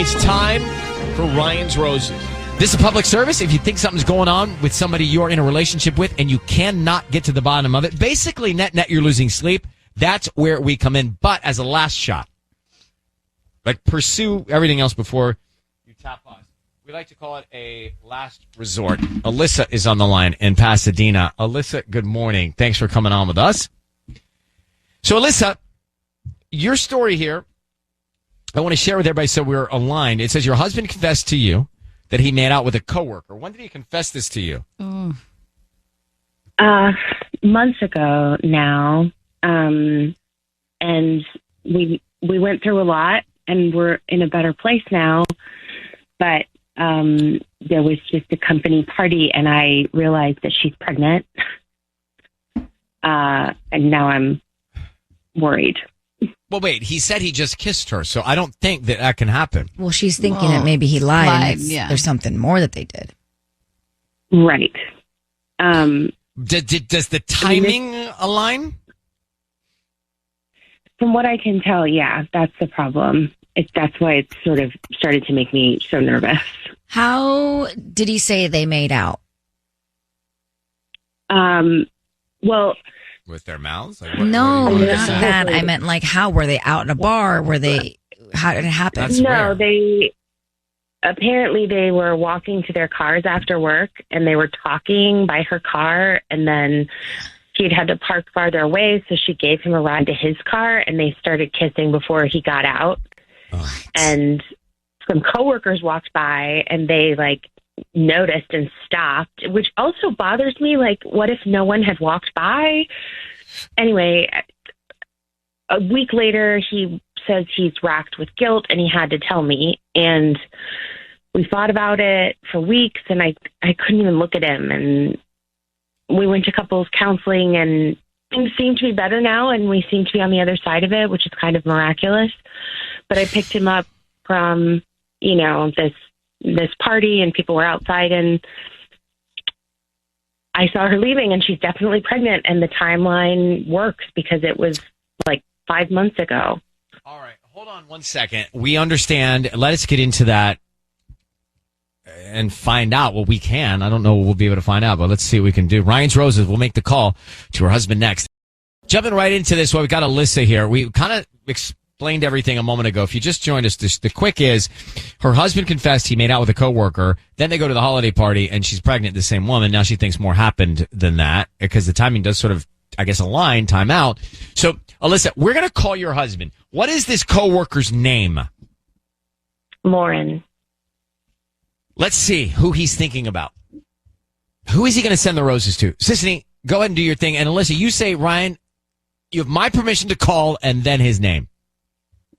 It's time for Ryan's Roses. This is a public service. If you think something's going on with somebody you're in a relationship with and you cannot get to the bottom of it, basically net you're losing sleep, that's where we come in. But as a last shot, like pursue everything else before you tap us. We like to call it a last resort. Alyssa is on the line in Pasadena. Alyssa, good morning. Thanks for coming on with us. So, Alyssa, your story here, I want to share with everybody so we're aligned. It says your husband confessed to you that he made out with a coworker. When did he confess this to you? Months ago now. And we went through a lot and we're in a better place now. But there was just a company party and I realized that she's pregnant. And now I'm worried. Well, wait, he said he just kissed her, so I don't think that can happen. Well, she's thinking that maybe he lied. There's something more that they did. Right. Does the timing align? From what I can tell, yeah, that's the problem. That's why it's sort of started to make me so nervous. How did he say they made out? Well... With their mouths? Like, no, not that. I meant like how were they out in a bar? How did it happen? That's no, apparently they were walking to their cars after work and they were talking by her car and then he'd had to park farther away. So she gave him a ride to his car and they started kissing before he got out. Oh. And some coworkers walked by and they noticed and stopped, which also bothers me. Like, what if no one had walked by? Anyway, a week later, he says he's racked with guilt and he had to tell me. And we thought about it for weeks and I couldn't even look at him. And we went to couples counseling and things seem to be better now. And we seem to be on the other side of it, which is kind of miraculous. But I picked him up from, this party and people were outside and I saw her leaving and she's definitely pregnant and the timeline works because it was 5 months ago. All right. Hold on one second. We understand. Let us get into that and find out what we can. I don't know what we'll be able to find out, but let's see what we can do. Ryan's Roses will make the call to her husband next. Jumping right into this, we've got Alyssa here. We kind of explained everything a moment ago. If you just joined us, the quick is her husband confessed he made out with a coworker. Then they go to the holiday party and she's pregnant, the same woman. Now she thinks more happened than that because the timing does sort of, I guess, align, time out. So, Alyssa, we're going to call your husband. What is this coworker's name? Lauren. Let's see who he's thinking about. Who is he going to send the roses to? Sissany, go ahead and do your thing. And Alyssa, you say, Ryan, you have my permission to call and then his name.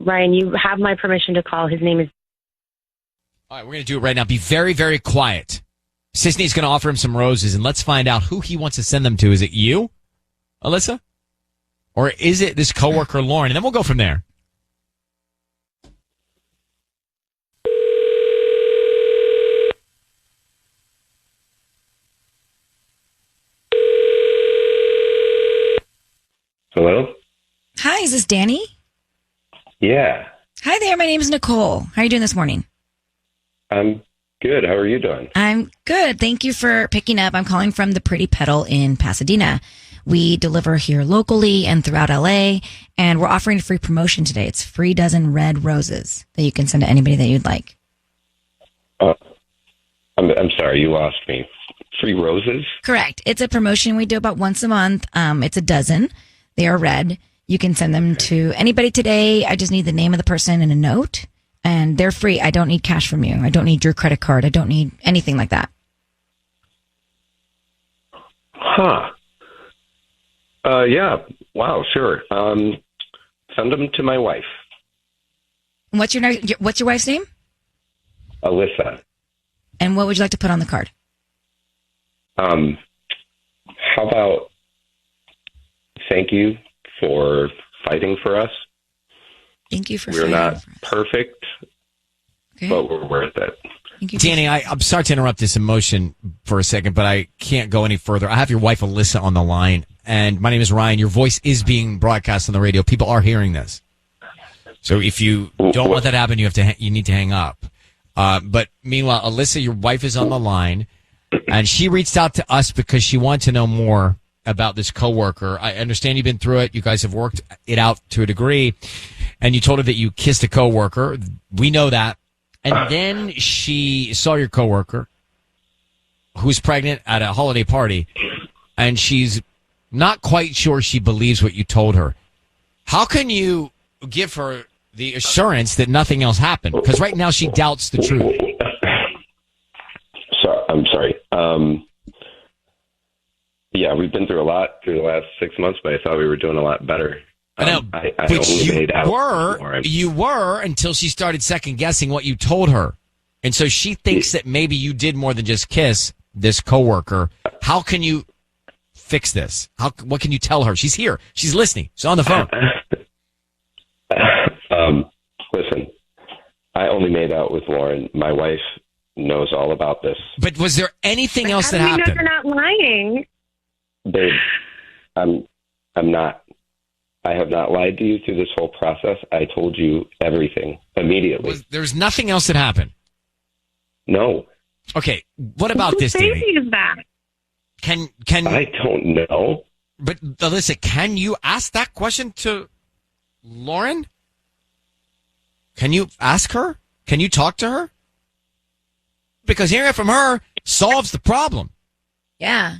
Ryan, you have my permission to call. His name is... All right, we're going to do it right now. Be very, very quiet. Sisney's going to offer him some roses, and let's find out who he wants to send them to. Is it you, Alyssa? Or is it this coworker, Lauren? And then we'll go from there. Hello? Hi, is this Danny? Yeah. Hi there, my name is Nicole. How are you doing this morning? I'm good. How are you doing? I'm good. Thank you for picking up. I'm calling from the Pretty Petal in Pasadena. We deliver here locally and throughout LA, and we're offering a free promotion today. It's free dozen red roses that you can send to anybody that you'd like. I'm sorry, you lost me. Free roses? Correct. It's a promotion we do about once a month. It's a dozen. They are red. You can send them to anybody today. I just need the name of the person and a note, and they're free. I don't need cash from you. I don't need your credit card. I don't need anything like that. Huh. Yeah. Wow, sure. Send them to my wife. What's your wife's name? Alyssa. And what would you like to put on the card? How about thank you for fighting for us. Thank you for We're fighting not for us. Perfect, okay. But we're worth it. Thank you. Danny, I'm sorry to interrupt this emotion for a second, but I can't go any further. I have your wife, Alyssa, on the line, and my name is Ryan. Your voice is being broadcast on the radio. People are hearing this. So if you don't want that to happen, you need to hang up. But meanwhile, Alyssa, your wife is on the line, and she reached out to us because she wanted to know more about this coworker. I understand you've been through it. You guys have worked it out to a degree, and you told her that you kissed a coworker. We know that. And then she saw your coworker who's pregnant at a holiday party, and she's not quite sure she believes what you told her. How can you give her the assurance that nothing else happened? Because right now she doubts the truth. So I'm sorry. Yeah, we've been through a lot through the last 6 months, but I thought we were doing a lot better. I know, I but only made out you were until she started second guessing what you told her. And so she thinks that maybe you did more than just kiss this coworker. How can you fix this? What can you tell her? She's here. She's listening. She's on the phone. Listen, I only made out with Lauren. My wife knows all about this. But was there anything else that How do happened? you know you're not lying? Babe, I'm not. I have not lied to you through this whole process. I told you everything immediately. There's nothing else that happened. No. Okay, what about this, Who Danny? is that? Can I don't know. But Alyssa, can you ask that question to Lauren? Can you ask her? Can you talk to her? Because hearing it from her solves the problem. Yeah.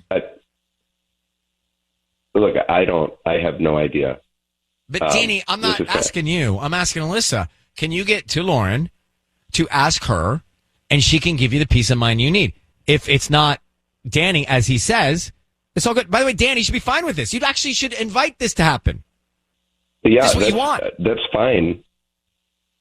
Look, I have no idea. But Danny, I'm not asking you. I'm asking Alyssa. Can you get to Lauren to ask her, and she can give you the peace of mind you need? If it's not Danny, as he says, it's all good. By the way, Danny should be fine with this. You actually should invite this to happen. Yeah, that's what you want. That's fine.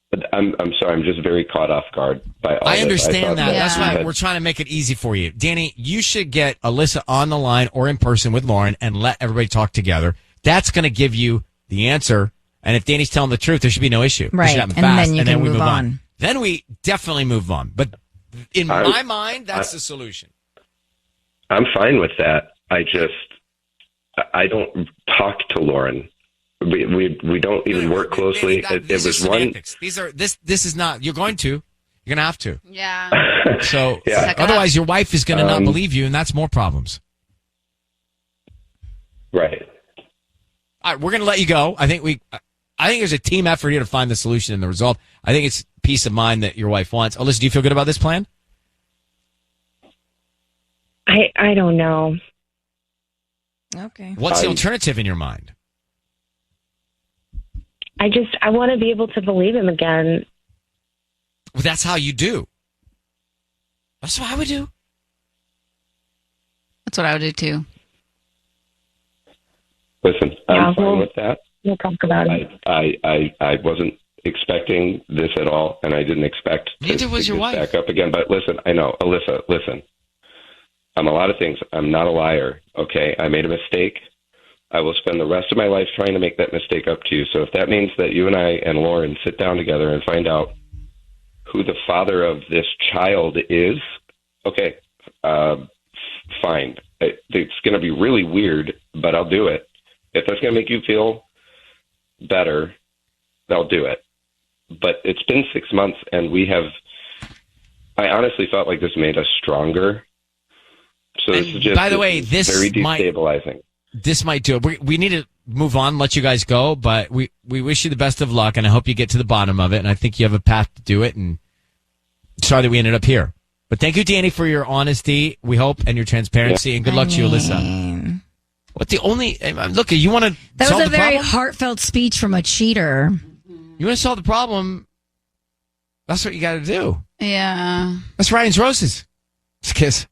But I'm sorry. I'm just very caught off guard by all I this. understand that. Yeah. That's why we're trying to make it easy for you. Danny, you should get Alyssa on the line or in person with Lauren and let everybody talk together. That's going to give you the answer. And if Danny's telling the truth, there should be no issue. Right. It should happen And fast, then you and can then we move move on. Then we definitely move on. But in my mind, that's the solution. I'm fine with that. I don't talk to Lauren. We don't even work closely. It was one. This is not. You're going to have to. Yeah. So Yeah. otherwise, your wife is going to not believe you, and that's more problems. Right. All right, we're going to let you go. I think there's a team effort here to find the solution and the result. I think it's peace of mind that your wife wants. Alyssa, do you feel good about this plan? I don't know. Okay. What's the alternative in your mind? I want to be able to believe him again. Well, that's how you do. That's what I would do. That's what I would do too. Listen, I'm fine with that. We'll talk about it. I wasn't expecting this at all, and I didn't expect Neither was to your get wife. back up again. But listen, I know, Alyssa, listen. I'm a lot of things. I'm not a liar, okay? I made a mistake. I will spend the rest of my life trying to make that mistake up to you. So if that means that you and I and Lauren sit down together and find out who the father of this child is, okay, fine. It's going to be really weird, but I'll do it. If that's going to make you feel better, I'll do it. But it's been 6 months, and I honestly felt like this made us stronger. So this is just by the way, this very destabilizing. This might do it. We need to move on, let you guys go, but we wish you the best of luck, and I hope you get to the bottom of it, and I think you have a path to do it, and sorry that we ended up here. But thank you, Danny, for your honesty, we hope, and your transparency, and good luck to you, Alyssa. What the only... Look, you want to That solve was a the very problem? heartfelt speech from a cheater. You want to solve the problem, that's what you got to do. Yeah. That's Ryan's Roses. It's a kiss.